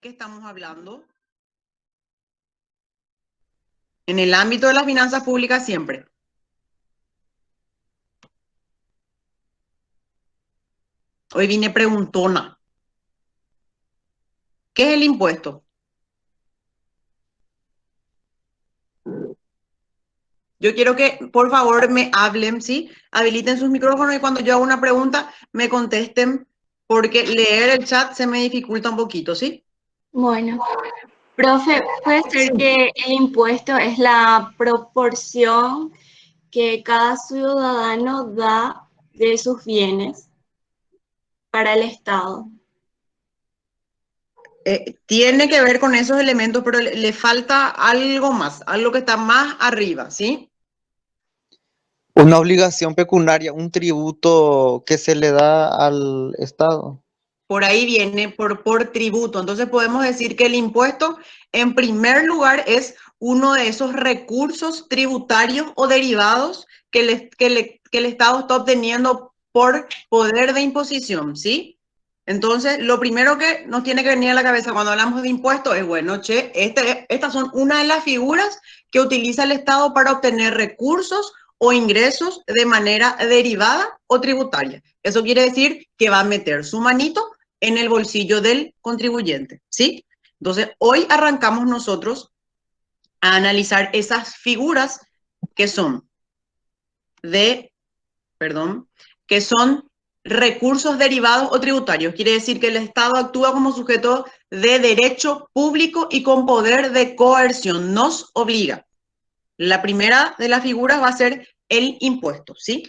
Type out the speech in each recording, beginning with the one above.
¿Qué estamos hablando? En el ámbito de las finanzas públicas siempre. Hoy vine preguntona. ¿Qué es el impuesto? Yo quiero que, por favor, me hablen, ¿sí? Habiliten sus micrófonos y cuando yo hago una pregunta, me contesten, porque leer el chat se me dificulta un poquito, ¿sí? Bueno, profe, puede ser que el impuesto es la proporción que cada ciudadano da de sus bienes para el Estado. Tiene que ver con esos elementos, pero le falta algo más, algo que está más arriba, ¿sí? Una obligación pecuniaria, un tributo que se le da al Estado. Por ahí viene por tributo. Entonces podemos decir que el impuesto, en primer lugar, es uno de esos recursos tributarios o derivados que el Estado está obteniendo por poder de imposición, ¿sí? Entonces, lo primero que nos tiene que venir a la cabeza cuando hablamos de impuestos es, bueno, estas son una de las figuras que utiliza el Estado para obtener recursos o ingresos de manera derivada o tributaria. Eso quiere decir que va a meter su manito en el bolsillo del contribuyente, ¿sí? Entonces, hoy arrancamos nosotros a analizar esas figuras que son que son recursos derivados o tributarios. Quiere decir que el Estado actúa como sujeto de derecho público y con poder de coerción. Nos obliga. La primera de las figuras va a ser el impuesto, ¿sí?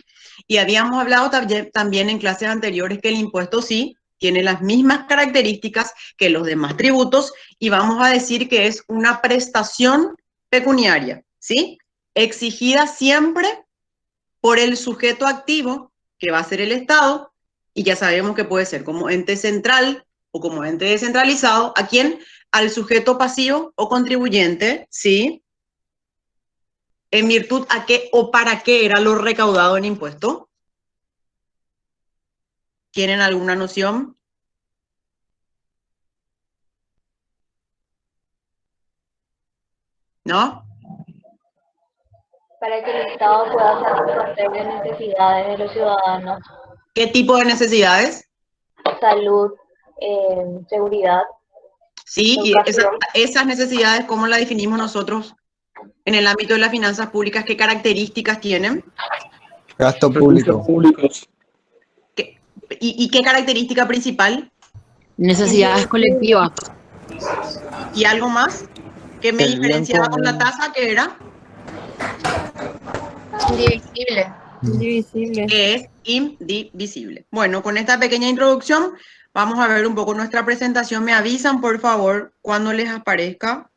Y habíamos hablado también en clases anteriores que el impuesto sí tiene las mismas características que los demás tributos y vamos a decir que es una prestación pecuniaria, ¿sí? Exigida siempre por el sujeto activo, que va a ser el Estado, y ya sabemos que puede ser como ente central o como ente descentralizado. ¿A quién? Al sujeto pasivo o contribuyente, ¿sí? ¿En virtud a qué o para qué era lo recaudado en impuesto? ¿Tienen alguna noción? ¿No? Para que el Estado pueda satisfacer las necesidades de los ciudadanos, ¿Qué tipo de necesidades? salud, seguridad, Sí, y educación. esas necesidades, ¿cómo las definimos nosotros en el ámbito de las finanzas públicas? ¿Qué características tienen? Gasto Recursos público. públicos. ¿Y qué característica principal? Necesidades colectivas. ¿Y algo más que me El bien diferenciaba con la común. tasa, que era? Indivisible. Indivisible. Que es indivisible. Bueno, con esta pequeña introducción vamos a ver un poco nuestra presentación. Me avisan, por favor, cuando les aparezca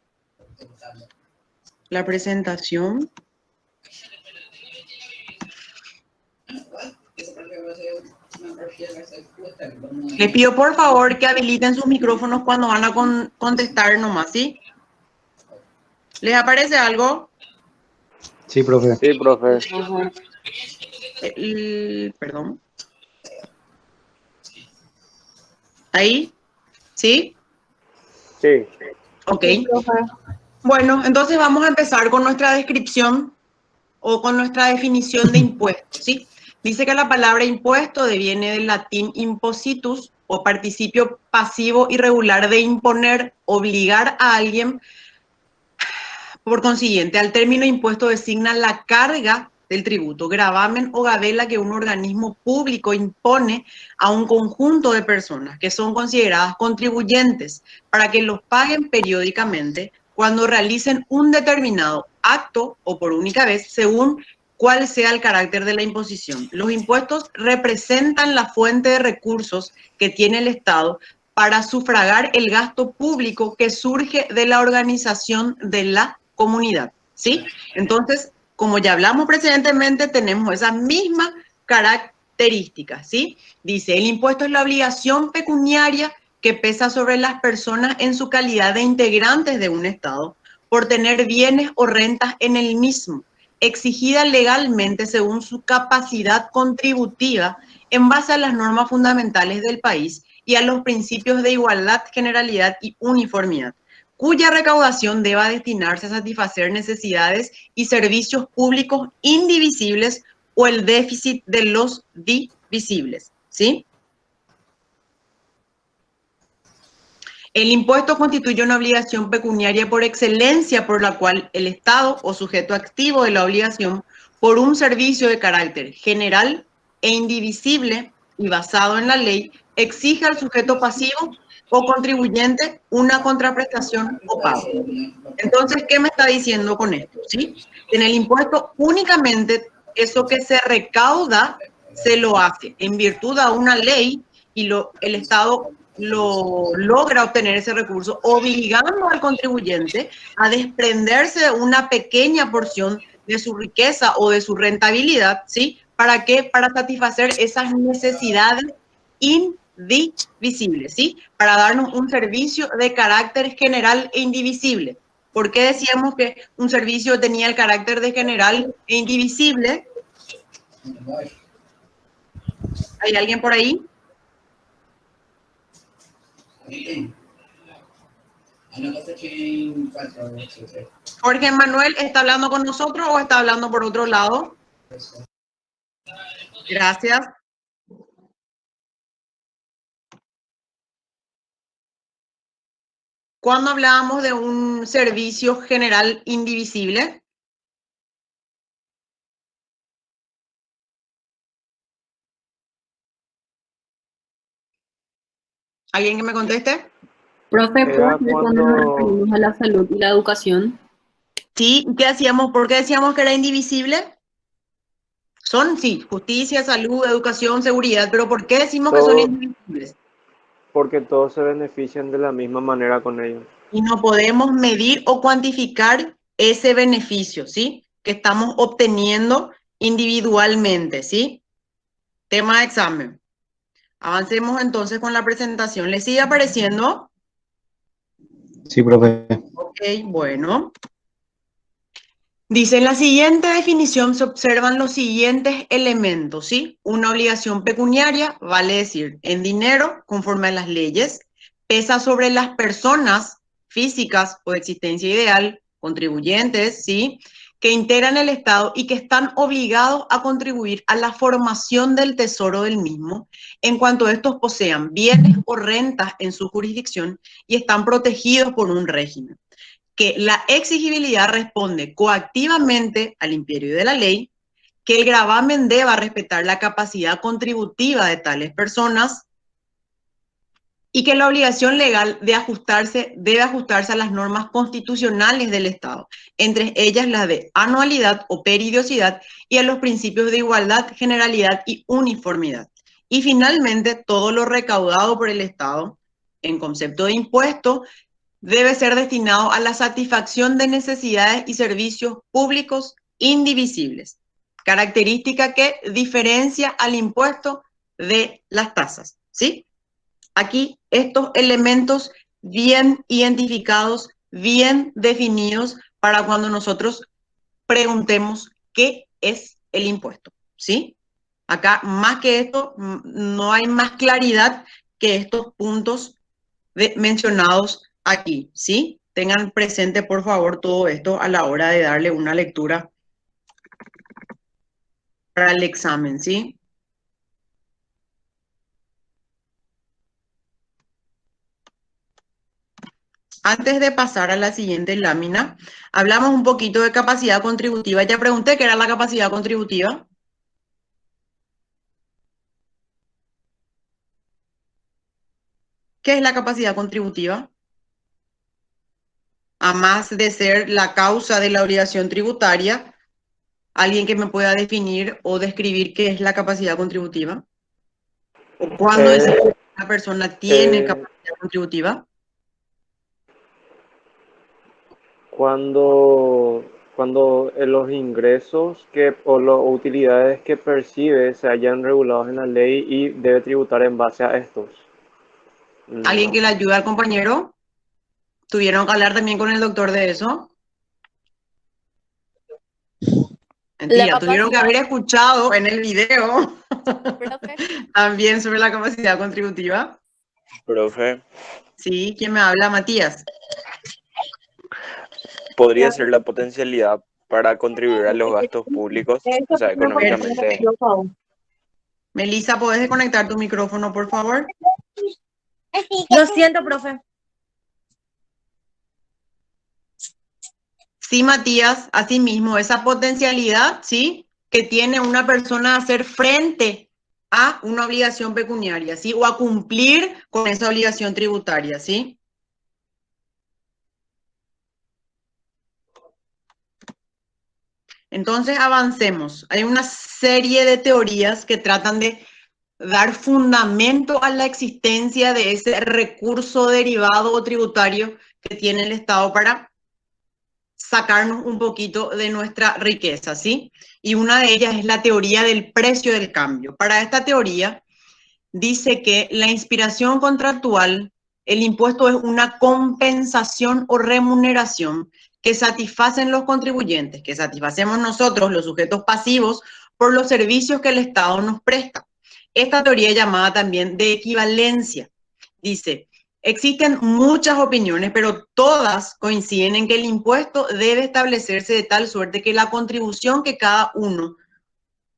la presentación. Les pido, por favor, que habiliten sus micrófonos cuando van a contestar nomás, ¿sí? ¿Les aparece algo? Sí, profe. Sí, profe. Perdón. ¿Ahí? ¿Sí? Sí. Ok. Sí, profe. Bueno, entonces vamos a empezar con nuestra descripción o con nuestra definición de impuesto, ¿sí? Dice que la palabra impuesto deviene del latín impositus o participio pasivo irregular de imponer, obligar a alguien. Por consiguiente, al término impuesto designa la carga del tributo, gravamen o gabela que un organismo público impone a un conjunto de personas que son consideradas contribuyentes para que los paguen periódicamente cuando realicen un determinado acto o por única vez, según cuál sea el carácter de la imposición. Los impuestos representan la fuente de recursos que tiene el Estado para sufragar el gasto público que surge de la organización de la comunidad, ¿sí? Entonces, como ya hablamos precedentemente, tenemos esa misma característica, ¿sí? Dice, el impuesto es la obligación pecuniaria que pesa sobre las personas en su calidad de integrantes de un Estado por tener bienes o rentas en el mismo, exigida legalmente según su capacidad contributiva en base a las normas fundamentales del país y a los principios de igualdad, generalidad y uniformidad, cuya recaudación deba destinarse a satisfacer necesidades y servicios públicos indivisibles o el déficit de los divisibles, ¿sí? El impuesto constituye una obligación pecuniaria por excelencia por la cual el Estado o sujeto activo de la obligación por un servicio de carácter general e indivisible y basado en la ley exige al sujeto pasivo o contribuyente una contraprestación o pago. Entonces, ¿qué me está diciendo con esto? ¿Sí? En el impuesto únicamente eso que se recauda se lo hace en virtud de una ley y el Estado lo logra obtener ese recurso, obligando al contribuyente a desprenderse de una pequeña porción de su riqueza o de su rentabilidad, ¿sí? ¿Para qué? Para satisfacer esas necesidades indivisibles, ¿sí? Para darnos un servicio de carácter general e indivisible. ¿Por qué decíamos que un servicio tenía el carácter de general e indivisible? ¿Hay alguien por ahí? Jorge Manuel, ¿está hablando con nosotros o está hablando por otro lado? Gracias. ¿Cuándo hablábamos de un servicio general indivisible? ¿Alguien que me conteste? Profe, Era ¿puede ser cuando nos referimos a la salud y la educación? Sí, ¿qué hacíamos? ¿Por qué decíamos que era indivisible? Son, sí, justicia, salud, educación, seguridad, pero ¿por qué decimos que son indivisibles? Porque todos se benefician de la misma manera con ellos. Y no podemos medir o cuantificar ese beneficio, ¿sí? Que estamos obteniendo individualmente, ¿sí? Tema de examen. Avancemos entonces con la presentación. ¿Le sigue apareciendo? Sí, profe. Ok, bueno. Dice, en la siguiente definición se observan los siguientes elementos, ¿sí? Una obligación pecuniaria, vale decir, en dinero, conforme a las leyes, pesa sobre las personas físicas o de existencia ideal, contribuyentes, ¿sí? Que integran el Estado y que están obligados a contribuir a la formación del tesoro del mismo, en cuanto estos posean bienes o rentas en su jurisdicción y están protegidos por un régimen. Que la exigibilidad responde coactivamente al imperio de la ley, que el gravamen deba respetar la capacidad contributiva de tales personas y que la obligación legal de debe ajustarse a las normas constitucionales del Estado, entre ellas las de anualidad o periodicidad y a los principios de igualdad, generalidad y uniformidad. Y finalmente, todo lo recaudado por el Estado en concepto de impuesto debe ser destinado a la satisfacción de necesidades y servicios públicos indivisibles, característica que diferencia al impuesto de las tasas, ¿sí? Aquí estos elementos bien identificados, bien definidos para cuando nosotros preguntemos qué es el impuesto, ¿sí? Acá, más que esto, no hay más claridad que estos puntos mencionados aquí, ¿sí? Tengan presente, por favor, todo esto a la hora de darle una lectura para el examen, ¿sí? Antes de pasar a la siguiente lámina, hablamos un poquito de capacidad contributiva. Ya pregunté qué era la capacidad contributiva. ¿Qué es la capacidad contributiva? A más de ser la causa de la obligación tributaria, ¿alguien que me pueda definir o describir qué es la capacidad contributiva? ¿O cuándo es que una persona tiene capacidad contributiva? Cuando los ingresos o las utilidades que percibe se hayan regulados en la ley y debe tributar en base a estos. ¿Alguien que le ayude al compañero? ¿Tuvieron que hablar también con el doctor de eso? Mentira, tuvieron que haber escuchado en el video Profe, también sobre la capacidad contributiva. Profe, Sí, ¿quién me habla? Matías. podría ser la potencialidad para contribuir a los gastos públicos, o sea, económicamente. Melissa, ¿podés desconectar tu micrófono, por favor? lo siento, profe. Sí, Matías, asimismo, esa potencialidad, ¿sí?, que tiene una persona a hacer frente a una obligación pecuniaria, ¿sí?, o a cumplir con esa obligación tributaria, ¿sí? Entonces, avancemos. Hay una serie de teorías que tratan de dar fundamento a la existencia de ese recurso derivado o tributario que tiene el Estado para sacarnos un poquito de nuestra riqueza, ¿sí? Y una de ellas es la teoría del precio del cambio. Para esta teoría dice que la inspiración contractual, el impuesto es una compensación o remuneración que satisfacen los contribuyentes, que satisfacemos nosotros, los sujetos pasivos, por los servicios que el Estado nos presta. Esta teoría es llamada también de equivalencia. Dice, existen muchas opiniones, pero todas coinciden en que el impuesto debe establecerse de tal suerte que la contribución que cada uno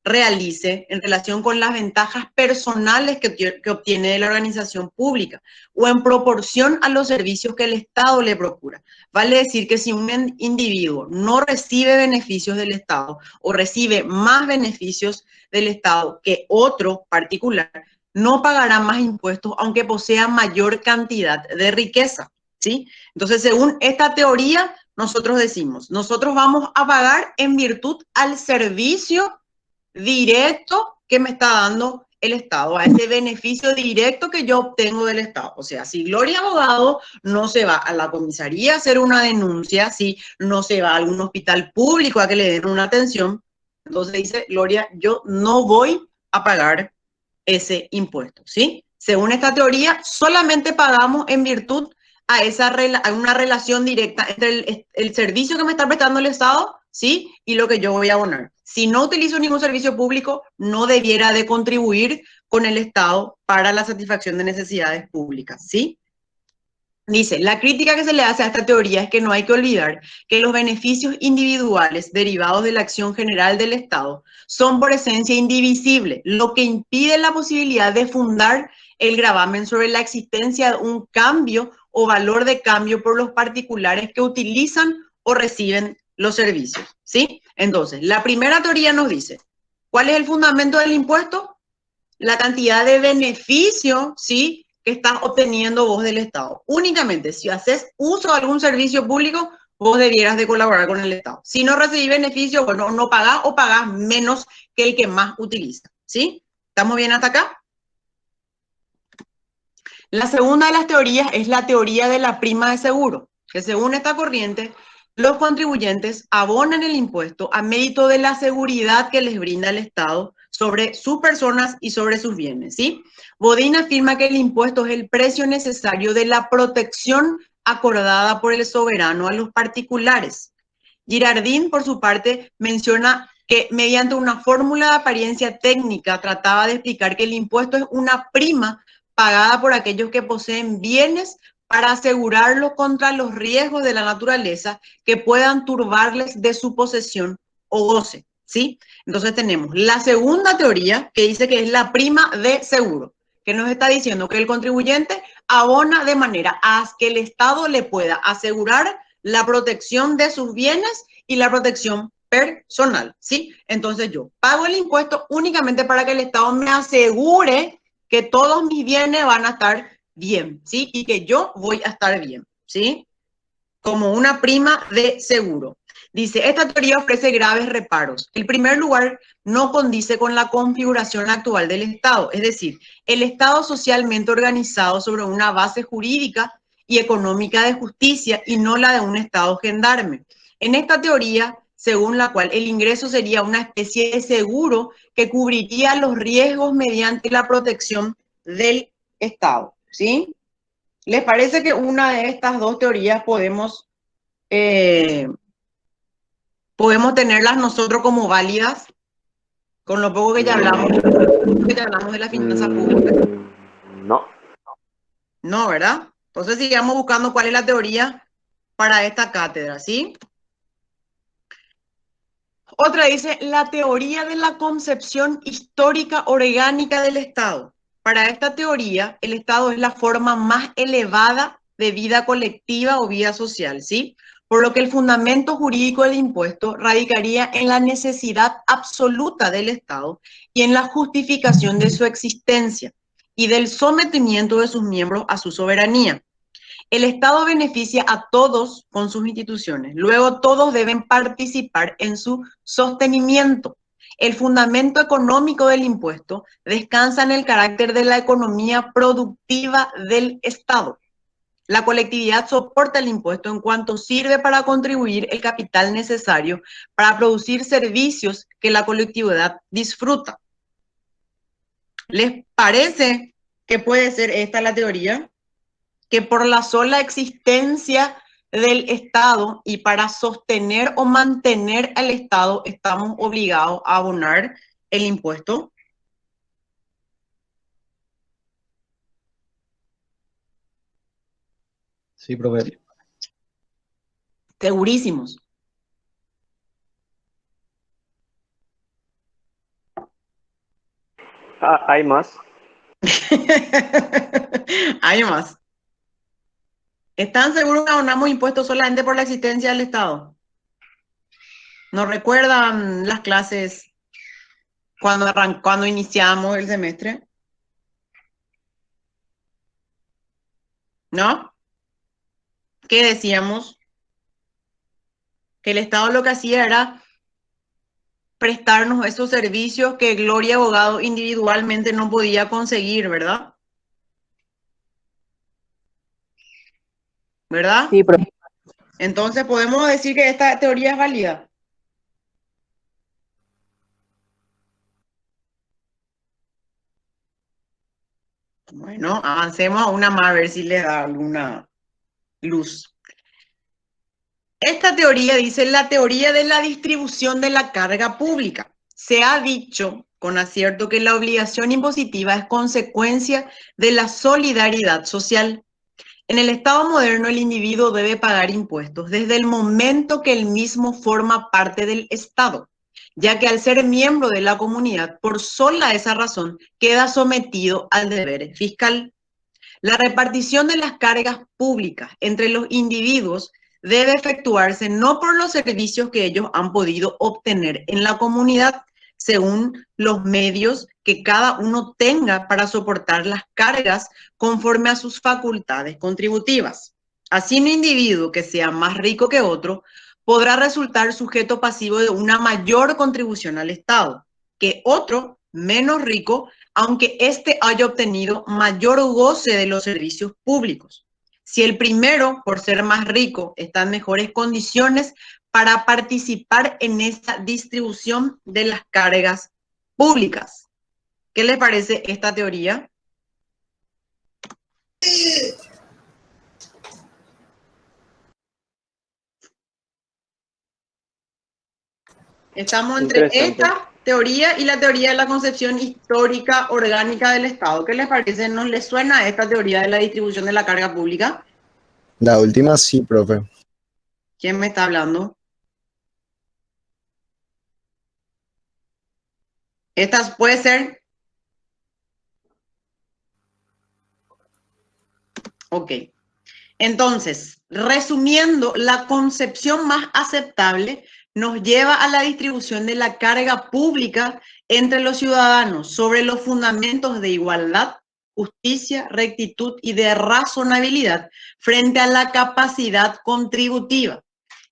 realice en relación con las ventajas personales que obtiene de la organización pública o en proporción a los servicios que el Estado le procura. Vale decir que si un individuo no recibe beneficios del Estado o recibe más beneficios del Estado que otro particular, no pagará más impuestos aunque posea mayor cantidad de riqueza, ¿sí? Entonces, según esta teoría, nosotros decimos, nosotros vamos a pagar en virtud al servicio directo que me está dando el Estado, a ese beneficio directo que yo obtengo del Estado. O sea, si Gloria Abogado no se va a la comisaría a hacer una denuncia, si no se va a algún hospital público a que le den una atención, entonces dice Gloria, yo no voy a pagar ese impuesto, ¿sí? Según esta teoría, solamente pagamos en virtud a una relación directa entre el servicio que me está prestando el Estado, ¿sí?, y lo que yo voy a abonar. Si no utilizo ningún servicio público, no debiera de contribuir con el Estado para la satisfacción de necesidades públicas, ¿sí? Dice, la crítica que se le hace a esta teoría es que no hay que olvidar que los beneficios individuales derivados de la acción general del Estado son por esencia indivisibles, lo que impide la posibilidad de fundar el gravamen sobre la existencia de un cambio o valor de cambio por los particulares que utilizan o reciben los servicios, ¿sí? Entonces, la primera teoría nos dice, ¿cuál es el fundamento del impuesto? La cantidad de beneficio, ¿sí?, que estás obteniendo vos del Estado. Únicamente, si haces uso de algún servicio público, vos debieras de colaborar con el Estado. Si no recibís beneficio, bueno, no pagás o pagás menos que el que más utiliza, ¿sí? ¿Estamos bien hasta acá? La segunda de las teorías es la teoría de la prima de seguro, que según esta corriente, los contribuyentes abonan el impuesto a mérito de la seguridad que les brinda el Estado sobre sus personas y sobre sus bienes, ¿sí? Bodin afirma que el impuesto es el precio necesario de la protección acordada por el soberano a los particulares. Girardin, por su parte, menciona que mediante una fórmula de apariencia técnica trataba de explicar que el impuesto es una prima pagada por aquellos que poseen bienes para asegurarlos contra los riesgos de la naturaleza que puedan turbarles de su posesión o goce, ¿sí? Entonces tenemos la segunda teoría que dice que es la prima de seguro, que nos está diciendo que el contribuyente abona de manera a que el Estado le pueda asegurar la protección de sus bienes y la protección personal, ¿sí? Entonces yo pago el impuesto únicamente para que el Estado me asegure que todos mis bienes van a estar bien, ¿sí? Y que yo voy a estar bien, ¿sí? Como una prima de seguro. Dice, esta teoría ofrece graves reparos. En primer lugar, no condice con la configuración actual del Estado, es decir, el Estado socialmente organizado sobre una base jurídica y económica de justicia y no la de un Estado gendarme. En esta teoría, según la cual el ingreso sería una especie de seguro que cubriría los riesgos mediante la protección del Estado, ¿sí? ¿Les parece que una de estas dos teorías podemos podemos tenerlas nosotros como válidas, con lo poco que ya hablamos de la finanza pública. No. No, ¿verdad? Entonces sigamos buscando cuál es la teoría para esta cátedra, ¿sí? Otra dice, la teoría de la concepción histórica orgánica del Estado. Para esta teoría, el Estado es la forma más elevada de vida colectiva o vida social, ¿sí? Por lo que el fundamento jurídico del impuesto radicaría en la necesidad absoluta del Estado y en la justificación de su existencia y del sometimiento de sus miembros a su soberanía. El Estado beneficia a todos con sus instituciones. Luego todos deben participar en su sostenimiento. El fundamento económico del impuesto descansa en el carácter de la economía productiva del Estado. La colectividad soporta el impuesto en cuanto sirve para contribuir el capital necesario para producir servicios que la colectividad disfruta. ¿Les parece que puede ser esta la teoría? Que por la sola existencia del Estado y para sostener o mantener al Estado estamos obligados a abonar el impuesto. Sí, profe. Segurísimos. Hay más. Hay más. ¿Están seguros que abonamos impuestos solamente por la existencia del Estado? ¿Nos recuerdan las clases cuando iniciamos el semestre? ¿No? ¿Qué decíamos? Que el Estado lo que hacía era prestarnos esos servicios que Gloria Abogado individualmente no podía conseguir, ¿verdad? ¿Verdad? Sí, profe. Entonces podemos decir que esta teoría es válida. Bueno, avancemos a una más a ver si les da alguna luz. Esta teoría dice la teoría de la distribución de la carga pública. Se ha dicho con acierto que la obligación impositiva es consecuencia de la solidaridad social. En el Estado moderno, el individuo debe pagar impuestos desde el momento que él mismo forma parte del Estado, ya que al ser miembro de la comunidad, por sola esa razón, queda sometido al deber fiscal. La repartición de las cargas públicas entre los individuos debe efectuarse no por los servicios que ellos han podido obtener en la comunidad, según los medios que cada uno tenga para soportar las cargas conforme a sus facultades contributivas. Así, un individuo que sea más rico que otro podrá resultar sujeto pasivo de una mayor contribución al Estado que otro menos rico, aunque éste haya obtenido mayor goce de los servicios públicos. Si el primero, por ser más rico, está en mejores condiciones para participar en esta distribución de las cargas públicas. ¿Qué les parece esta teoría? Estamos entre esta teoría y la teoría de la concepción histórica orgánica del Estado. ¿Qué les parece? ¿No les suena esta teoría de la distribución de la carga pública? La última sí, profe. ¿Quién me está hablando? ¿Esta puede ser? Ok. Entonces, resumiendo, la concepción más aceptable nos lleva a la distribución de la carga pública entre los ciudadanos sobre los fundamentos de igualdad, justicia, rectitud y de razonabilidad frente a la capacidad contributiva.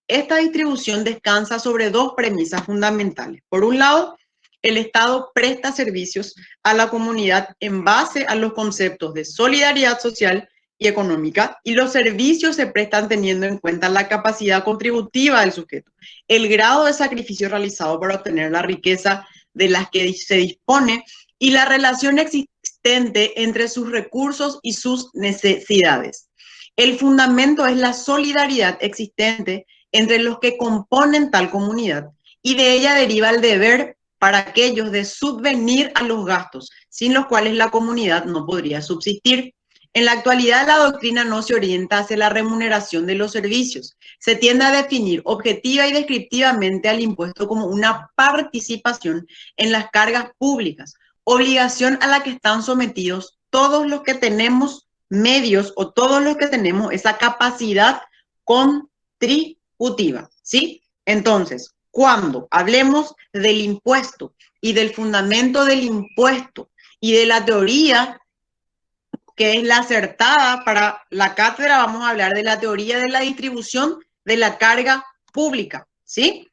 Esta distribución descansa sobre dos premisas fundamentales. Por un lado, el Estado presta servicios a la comunidad en base a los conceptos de solidaridad social y económica, y los servicios se prestan teniendo en cuenta la capacidad contributiva del sujeto, el grado de sacrificio realizado para obtener la riqueza de las que se dispone y la relación existente entre sus recursos y sus necesidades. El fundamento es la solidaridad existente entre los que componen tal comunidad, y de ella deriva el deber para aquellos de subvenir a los gastos, sin los cuales la comunidad no podría subsistir. En la actualidad, la doctrina no se orienta hacia la remuneración de los servicios. Se tiende a definir objetiva y descriptivamente al impuesto como una participación en las cargas públicas, obligación a la que están sometidos todos los que tenemos medios o todos los que tenemos esa capacidad contributiva, ¿sí? Entonces, cuando hablemos del impuesto y del fundamento del impuesto y de la teoría que es la acertada para la cátedra, vamos a hablar de la teoría de la distribución de la carga pública, ¿sí?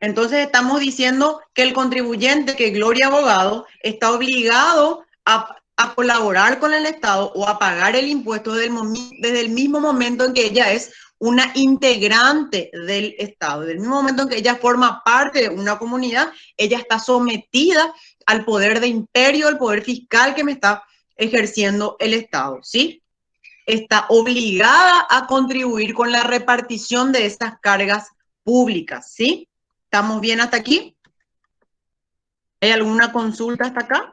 Entonces estamos diciendo que el contribuyente, que Gloria Abogado, está obligado a colaborar con el Estado o a pagar el impuesto desde el mismo momento en que ella es una integrante del Estado. Desde el mismo momento en que ella forma parte de una comunidad, ella está sometida al poder de imperio, al poder fiscal que me está ejerciendo el Estado, ¿sí? Está obligada a contribuir con la repartición de estas cargas públicas, ¿sí? ¿Estamos bien hasta aquí? ¿Hay alguna consulta hasta acá?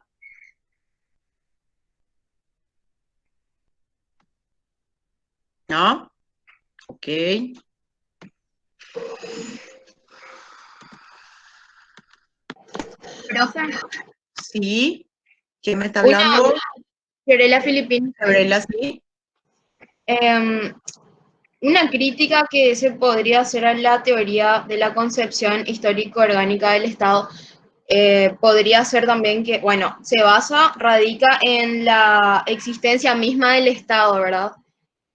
¿No? Ok. Profe, Sí. ¿Quién me está hablando? Fiorella Filipín. Gabriela, sí. Una crítica que se podría hacer a la teoría de la concepción histórico-orgánica del Estado podría ser también que, bueno, radica en la existencia misma del Estado, ¿verdad?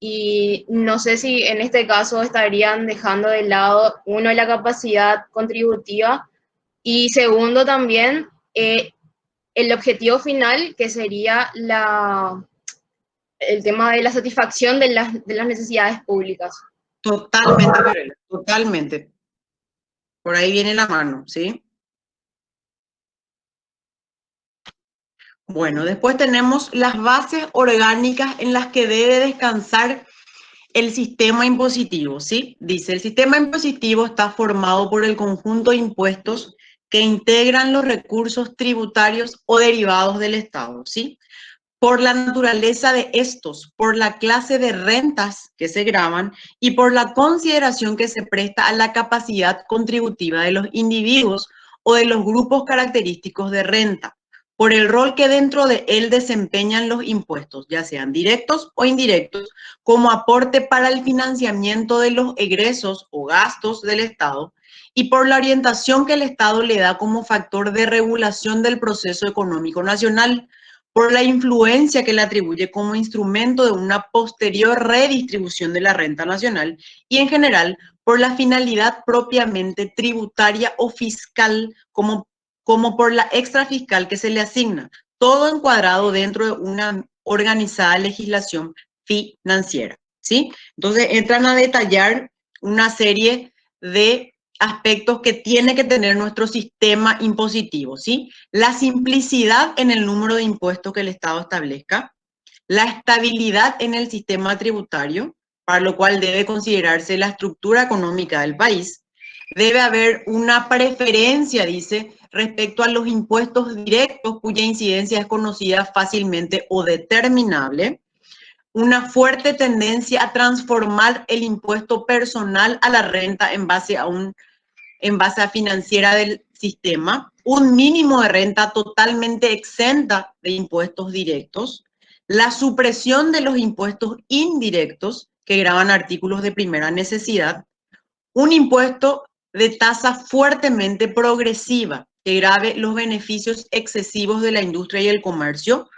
Y no sé si en este caso estarían dejando de lado, uno, la capacidad contributiva y segundo también el objetivo final, que sería el tema de la satisfacción de las necesidades públicas. Totalmente, Gabriela, totalmente. Por ahí viene la mano, ¿sí? Bueno, después tenemos las bases orgánicas en las que debe descansar el sistema impositivo, ¿sí? Dice, el sistema impositivo está formado por el conjunto de impuestos que integran los recursos tributarios o derivados del Estado, ¿sí? Por la naturaleza de estos, por la clase de rentas que se gravan y por la consideración que se presta a la capacidad contributiva de los individuos o de los grupos característicos de renta, por el rol que dentro de él desempeñan los impuestos, ya sean directos o indirectos, como aporte para el financiamiento de los egresos o gastos del Estado, y por la orientación que el Estado le da como factor de regulación del proceso económico nacional, por la influencia que le atribuye como instrumento de una posterior redistribución de la renta nacional y en general por la finalidad propiamente tributaria o fiscal como por la extrafiscal que se le asigna, todo encuadrado dentro de una organizada legislación financiera, ¿sí? Entonces entran a detallar una serie de aspectos que tiene que tener nuestro sistema impositivo, ¿sí? La simplicidad en el número de impuestos que el Estado establezca, la estabilidad en el sistema tributario, para lo cual debe considerarse la estructura económica del país, debe haber una preferencia, dice, respecto a los impuestos directos cuya incidencia es conocida fácilmente o determinable, una fuerte tendencia a transformar el impuesto personal a la renta en base a financiera del sistema, un mínimo de renta totalmente exenta de impuestos directos, la supresión de los impuestos indirectos que gravan artículos de primera necesidad, un impuesto de tasa fuertemente progresiva que grave los beneficios excesivos de la industria y el comercio,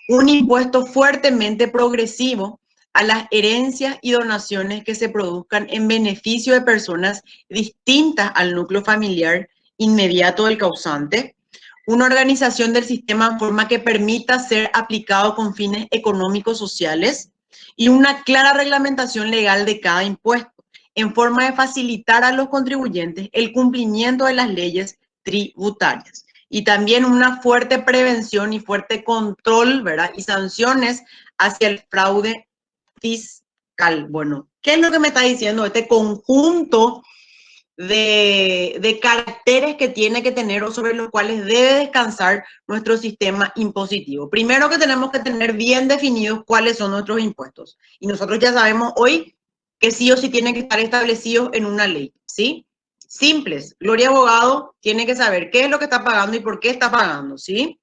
un impuesto fuertemente progresivo a las herencias y donaciones que se produzcan en beneficio de personas distintas al núcleo familiar inmediato del causante, una organización del sistema en forma que permita ser aplicado con fines económicos sociales y una clara reglamentación legal de cada impuesto, en forma de facilitar a los contribuyentes el cumplimiento de las leyes tributarias. Y también una fuerte prevención y fuerte control, ¿verdad? Y sanciones hacia el fraude fiscal. Bueno, ¿Qué es lo que me está diciendo este conjunto de caracteres que tiene que tener o sobre los cuales debe descansar nuestro sistema impositivo? Primero que tenemos que tener bien definidos cuáles son nuestros impuestos. Y nosotros ya sabemos hoy que sí o sí tienen que estar establecidos en una ley, ¿sí? Simples. Gloria Abogado tiene que saber qué es lo que está pagando y por qué está pagando, ¿sí?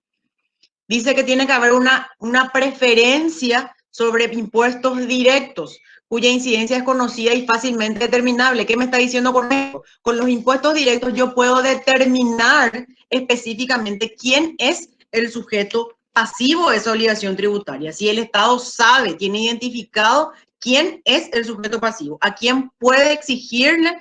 Dice que tiene que haber una preferencia sobre impuestos directos, cuya incidencia es conocida y fácilmente determinable. ¿Qué me está diciendo con esto? Con los impuestos directos yo puedo determinar específicamente quién es el sujeto pasivo de esa obligación tributaria. Si el Estado sabe, tiene identificado quién es el sujeto pasivo, a quién puede exigirle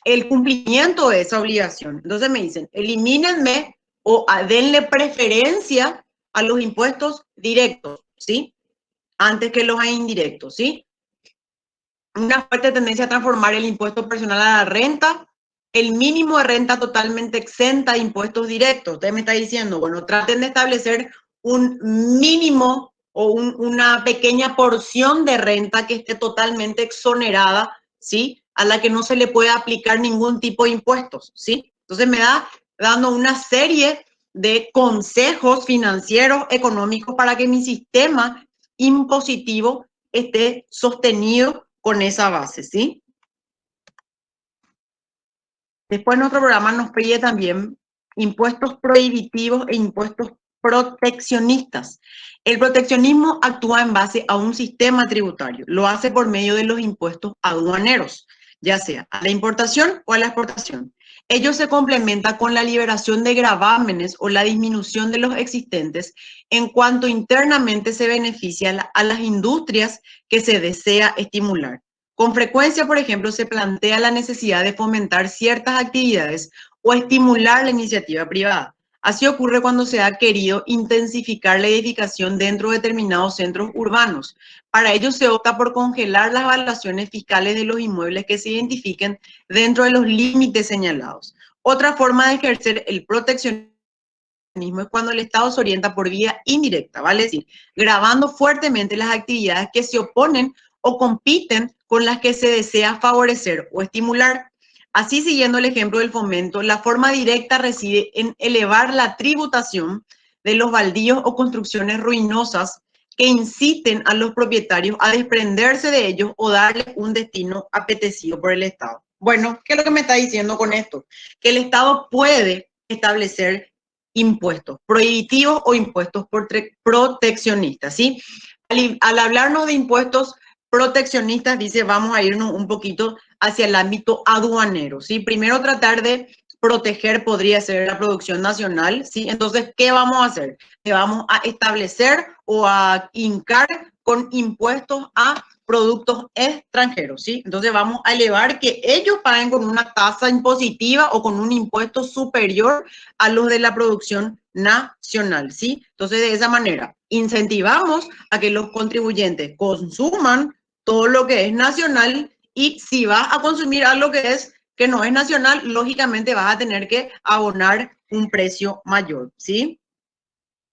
el cumplimiento de esa obligación. Entonces me dicen, elimínenme o denle preferencia a los impuestos directos, ¿sí? Antes que los indirectos, ¿sí? Una fuerte tendencia a transformar el impuesto personal a la renta, el mínimo de renta totalmente exenta de impuestos directos. Usted me está diciendo, bueno, traten de establecer un mínimo o una pequeña porción de renta que esté totalmente exonerada, ¿sí? A la que no se le puede aplicar ningún tipo de impuestos, ¿sí? Entonces me da dando una serie de consejos financieros, económicos, para que mi sistema impositivo esté sostenido con esa base, ¿sí? Después nuestro programa nos pide también impuestos prohibitivos e impuestos proteccionistas. El proteccionismo actúa en base a un sistema tributario. Lo hace por medio de los impuestos aduaneros, ya sea a la importación o a la exportación. Ello se complementa con la liberación de gravámenes o la disminución de los existentes en cuanto internamente se beneficia a las industrias que se desea estimular. Con frecuencia, por ejemplo, se plantea la necesidad de fomentar ciertas actividades o estimular la iniciativa privada. Así ocurre cuando se ha querido intensificar la edificación dentro de determinados centros urbanos. Para ello se opta por congelar las valuaciones fiscales de los inmuebles que se identifiquen dentro de los límites señalados. Otra forma de ejercer el proteccionismo es cuando el Estado se orienta por vía indirecta, vale decir, gravando fuertemente las actividades que se oponen o compiten con las que se desea favorecer o estimular. Así, siguiendo el ejemplo del fomento, la forma directa reside en elevar la tributación de los baldíos o construcciones ruinosas que inciten a los propietarios a desprenderse de ellos o darle un destino apetecido por el Estado. Bueno, ¿qué es lo que me está diciendo con esto? Que el Estado puede establecer impuestos prohibitivos o impuestos proteccionistas, ¿sí? Al hablarnos de impuestos proteccionistas, dice, vamos a irnos un poquito hacia el ámbito aduanero, ¿sí? Primero tratar de proteger podría ser la producción nacional, ¿sí? Entonces, ¿qué vamos a hacer? Le vamos a establecer o a hincar con impuestos a productos extranjeros, ¿sí? Entonces vamos a elevar que ellos paguen con una tasa impositiva o con un impuesto superior a los de la producción nacional, ¿sí? Entonces, de esa manera, incentivamos a que los contribuyentes consuman todo lo que es nacional, y si vas a consumir algo que no es nacional, lógicamente vas a tener que abonar un precio mayor, ¿sí?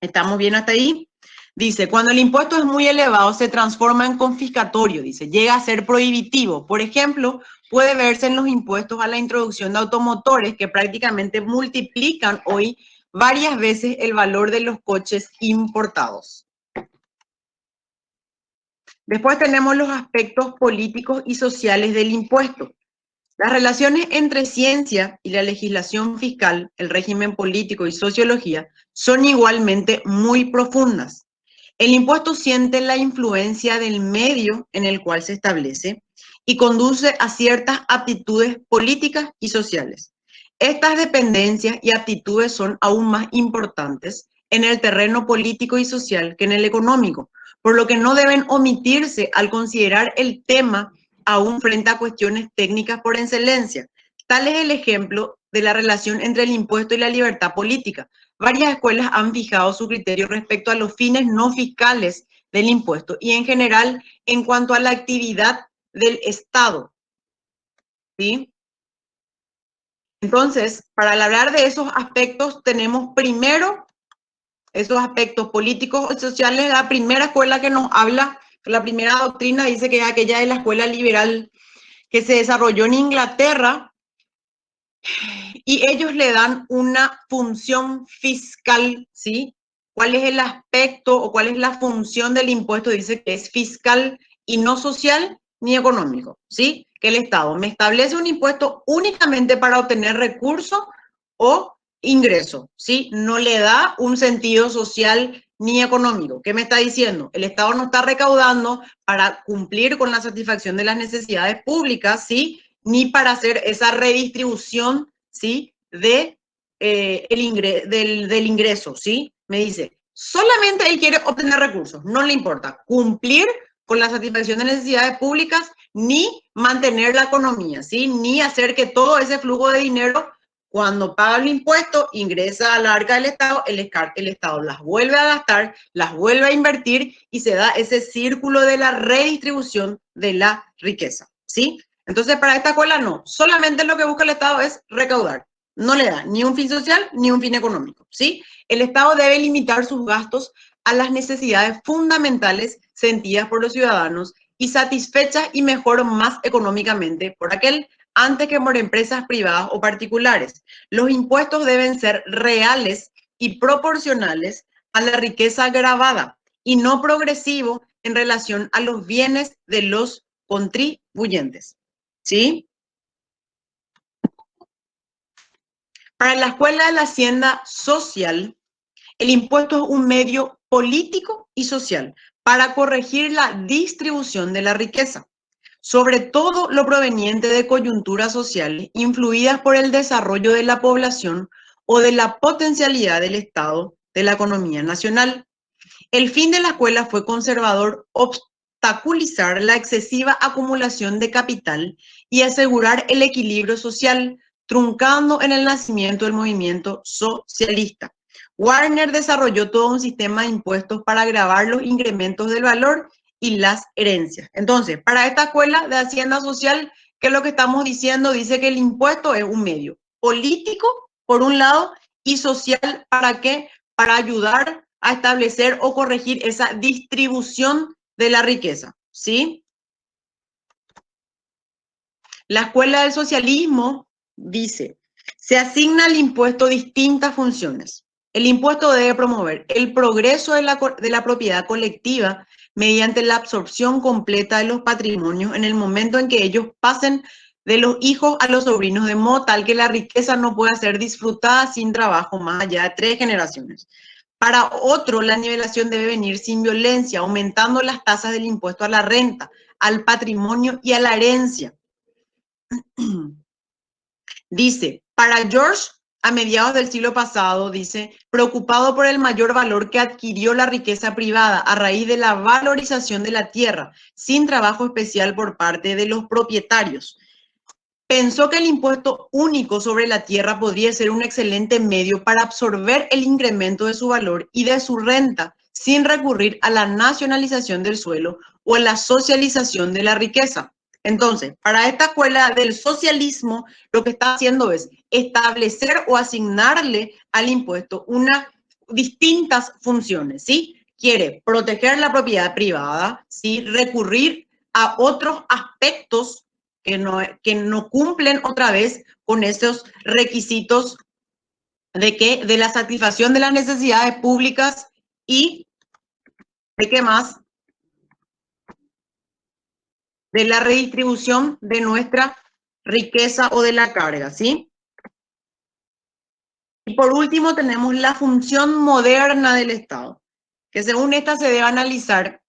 ¿Estamos bien hasta ahí? Dice, cuando el impuesto es muy elevado, se transforma en confiscatorio, dice, llega a ser prohibitivo. Por ejemplo, puede verse en los impuestos a la introducción de automotores que prácticamente multiplican hoy varias veces el valor de los coches importados. Después tenemos los aspectos políticos y sociales del impuesto. Las relaciones entre ciencia y la legislación fiscal, el régimen político y sociología son igualmente muy profundas. El impuesto siente la influencia del medio en el cual se establece y conduce a ciertas aptitudes políticas y sociales. Estas dependencias y aptitudes son aún más importantes en el terreno político y social que en el económico, por lo que no deben omitirse al considerar el tema aún frente a cuestiones técnicas por excelencia. Tal es el ejemplo de la relación entre el impuesto y la libertad política. Varias escuelas han fijado su criterio respecto a los fines no fiscales del impuesto y en general en cuanto a la actividad del Estado, ¿sí? Entonces, para hablar de esos aspectos, tenemos primero esos aspectos políticos y sociales. La primera escuela que nos habla La primera doctrina dice que es aquella de la escuela liberal que se desarrolló en Inglaterra y ellos le dan una función fiscal, ¿sí? ¿Cuál es el aspecto o cuál es la función del impuesto? Dice que es fiscal y no social ni económico, ¿sí? Que el Estado me establece un impuesto únicamente para obtener recursos o ingreso, ¿sí? No le da un sentido social ni económico. ¿Qué me está diciendo? El Estado no está recaudando para cumplir con la satisfacción de las necesidades públicas, ¿sí? Ni para hacer esa redistribución, ¿sí? Del ingreso, ¿sí? Me dice, solamente él quiere obtener recursos, no le importa cumplir con la satisfacción de necesidades públicas, ni mantener la economía, ¿sí? Ni hacer que todo ese flujo de dinero, cuando paga el impuesto, ingresa al arca del Estado, el Estado las vuelve a gastar, las vuelve a invertir y se da ese círculo de la redistribución de la riqueza, ¿sí? Entonces, para esta escuela no, solamente lo que busca el Estado es recaudar. No le da ni un fin social ni un fin económico, ¿sí? El Estado debe limitar sus gastos a las necesidades fundamentales sentidas por los ciudadanos y satisfechas y mejor más económicamente por aquel antes que por empresas privadas o particulares. Los impuestos deben ser reales y proporcionales a la riqueza grabada y no progresivo en relación a los bienes de los contribuyentes, ¿sí? Para la Escuela de la Hacienda Social, el impuesto es un medio político y social para corregir la distribución de la riqueza, sobre todo lo proveniente de coyunturas sociales influidas por el desarrollo de la población o de la potencialidad del Estado de la economía nacional. El fin de la escuela fue conservador, obstaculizar la excesiva acumulación de capital y asegurar el equilibrio social, truncando en el nacimiento del movimiento socialista. Warner desarrolló todo un sistema de impuestos para gravar los incrementos del valor y las herencias. Entonces, para esta escuela de Hacienda Social, ¿qué es lo que estamos diciendo? Dice que el impuesto es un medio político, por un lado, y social, ¿para qué? Para ayudar a establecer o corregir esa distribución de la riqueza, ¿sí? La escuela del socialismo dice, se asigna al impuesto distintas funciones. El impuesto debe promover el progreso de la propiedad colectiva mediante la absorción completa de los patrimonios en el momento en que ellos pasen de los hijos a los sobrinos, de modo tal que la riqueza no pueda ser disfrutada sin trabajo más allá de 3 generaciones. Para otro, la nivelación debe venir sin violencia, aumentando las tasas del impuesto a la renta, al patrimonio y a la herencia. Dice, para George, a mediados del siglo pasado, dice, preocupado por el mayor valor que adquirió la riqueza privada a raíz de la valorización de la tierra, sin trabajo especial por parte de los propietarios, pensó que el impuesto único sobre la tierra podría ser un excelente medio para absorber el incremento de su valor y de su renta sin recurrir a la nacionalización del suelo o a la socialización de la riqueza. Entonces, para esta escuela del socialismo, lo que está haciendo es establecer o asignarle al impuesto unas distintas funciones, ¿sí? Quiere proteger la propiedad privada, ¿sí? Recurrir a otros aspectos que no cumplen otra vez con esos requisitos de la satisfacción de las necesidades públicas y de qué más, de la redistribución de nuestra riqueza o de la carga, ¿sí? Y por último tenemos la función moderna del Estado, que según esta se debe analizar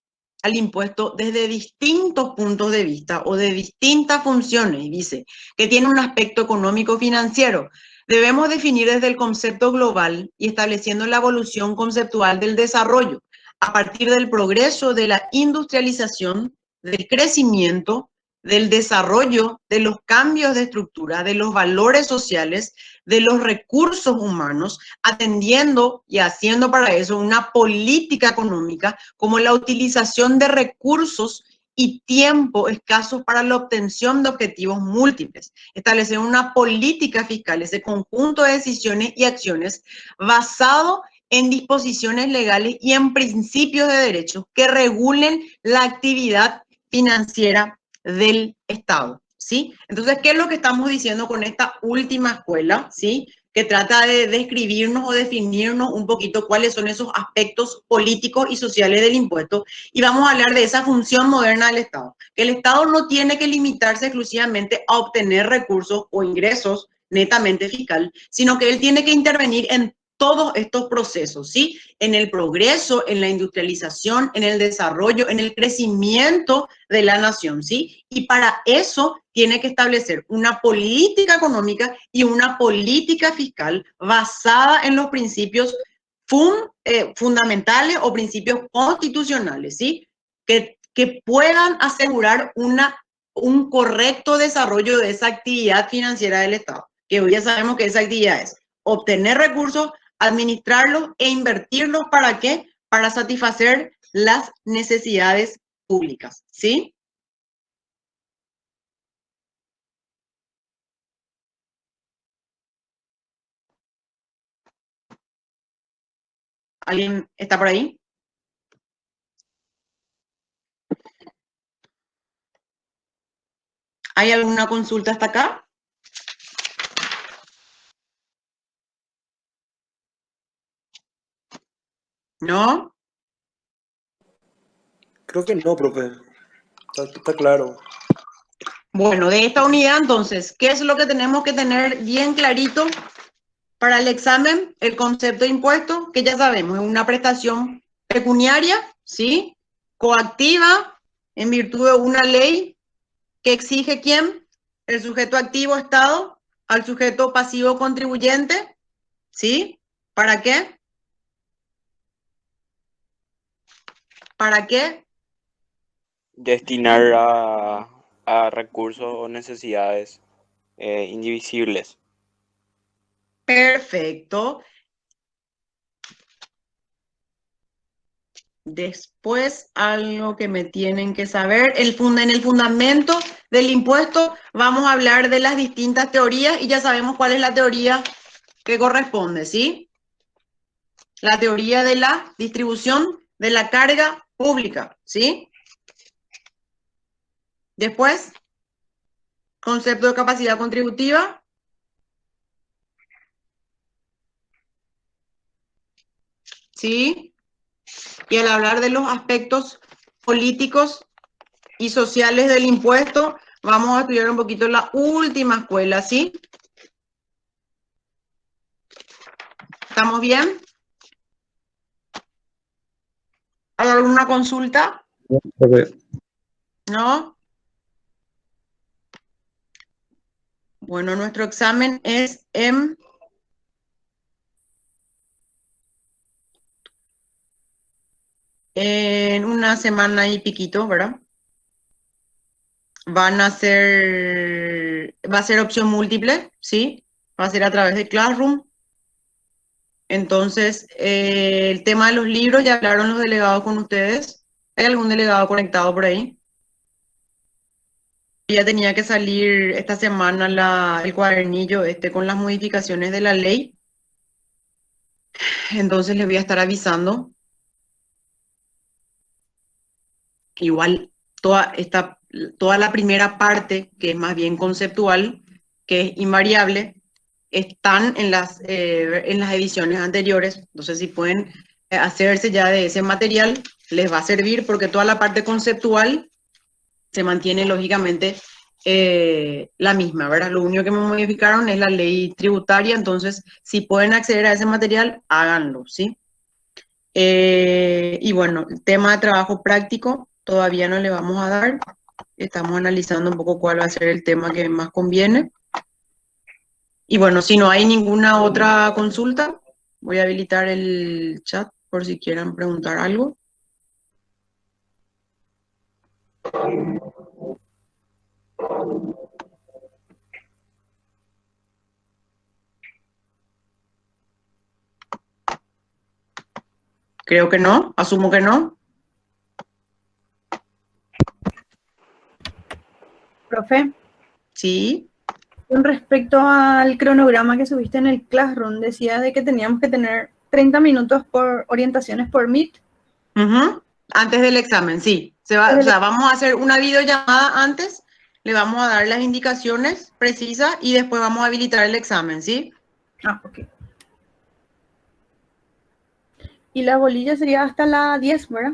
al impuesto desde distintos puntos de vista o de distintas funciones. Dice que tiene un aspecto económico-financiero. Debemos definir desde el concepto global y estableciendo la evolución conceptual del desarrollo a partir del progreso de la industrialización, del crecimiento, del desarrollo, de los cambios de estructura, de los valores sociales, de los recursos humanos, atendiendo y haciendo para eso una política económica como la utilización de recursos y tiempo escasos para la obtención de objetivos múltiples. Establecer una política fiscal, ese conjunto de decisiones y acciones basado en disposiciones legales y en principios de derecho que regulen la actividad financiera del Estado, ¿sí? Entonces, ¿qué es lo que estamos diciendo con esta última escuela, ¿sí? Que trata de describirnos o definirnos un poquito cuáles son esos aspectos políticos y sociales del impuesto. Y vamos a hablar de esa función moderna del Estado. Que el Estado no tiene que limitarse exclusivamente a obtener recursos o ingresos netamente fiscal, sino que él tiene que intervenir en todos estos procesos, ¿sí? En el progreso, en la industrialización, en el desarrollo, en el crecimiento de la nación, ¿sí? Y para eso tiene que establecer una política económica y una política fiscal basada en los principios fundamentales o principios constitucionales, ¿sí? Que puedan asegurar un correcto desarrollo de esa actividad financiera del Estado, que hoy ya sabemos que esa actividad es obtener recursos, administrarlos e invertirlos. ¿Para qué? Para satisfacer las necesidades públicas, ¿sí? ¿Alguien está por ahí? ¿Hay alguna consulta hasta acá? ¿No? Creo que no, profe. Está claro. Bueno, de esta unidad, entonces, ¿qué es lo que tenemos que tener bien clarito para el examen? El concepto de impuesto, que ya sabemos, es una prestación pecuniaria, ¿sí? Coactiva, en virtud de una ley que exige ¿quién? El sujeto activo Estado al sujeto pasivo contribuyente, ¿sí? ¿Para qué? ¿Para qué? Destinar a recursos o necesidades indivisibles. Perfecto. Después, algo que me tienen que saber, en el fundamento del impuesto vamos a hablar de las distintas teorías y ya sabemos cuál es la teoría que corresponde, ¿sí? La teoría de la distribución de la carga pública, ¿sí? Después, concepto de capacidad contributiva. ¿Sí? Y al hablar de los aspectos políticos y sociales del impuesto, vamos a estudiar un poquito la última escuela, ¿sí? ¿Estamos bien? ¿Hay alguna consulta? Profe, ¿No? Bueno, nuestro examen es en una semana y piquito, ¿verdad? Va a ser opción múltiple, ¿sí? Va a ser a través de Classroom. Entonces, el tema de los libros, ya hablaron los delegados con ustedes. ¿Hay algún delegado conectado por ahí? Ya tenía que salir esta semana el cuadernillo con las modificaciones de la ley. Entonces les voy a estar avisando. Igual toda la primera parte, que es más bien conceptual, que es invariable, están en las ediciones anteriores. Entonces, si pueden hacerse ya de ese material, les va a servir porque toda la parte conceptual se mantiene lógicamente la misma, ¿verdad? Lo único que me modificaron es la ley tributaria. Entonces, si pueden acceder a ese material, háganlo, ¿sí? Y bueno, el tema de trabajo práctico todavía no le vamos a dar. Estamos analizando un poco cuál va a ser el tema que más conviene. Y bueno, si no hay ninguna otra consulta, voy a habilitar el chat por si quieren preguntar algo. Creo que no, asumo que no. Profe, Sí. con respecto al cronograma que subiste en el Classroom, decía de que teníamos que tener 30 minutos por orientaciones por Meet. Ujú. Antes del examen, sí. O sea, vamos a hacer una videollamada antes, le vamos a dar las indicaciones precisas y después vamos a habilitar el examen, ¿sí? Ah, ok. Y la bolilla sería hasta las 10, ¿verdad?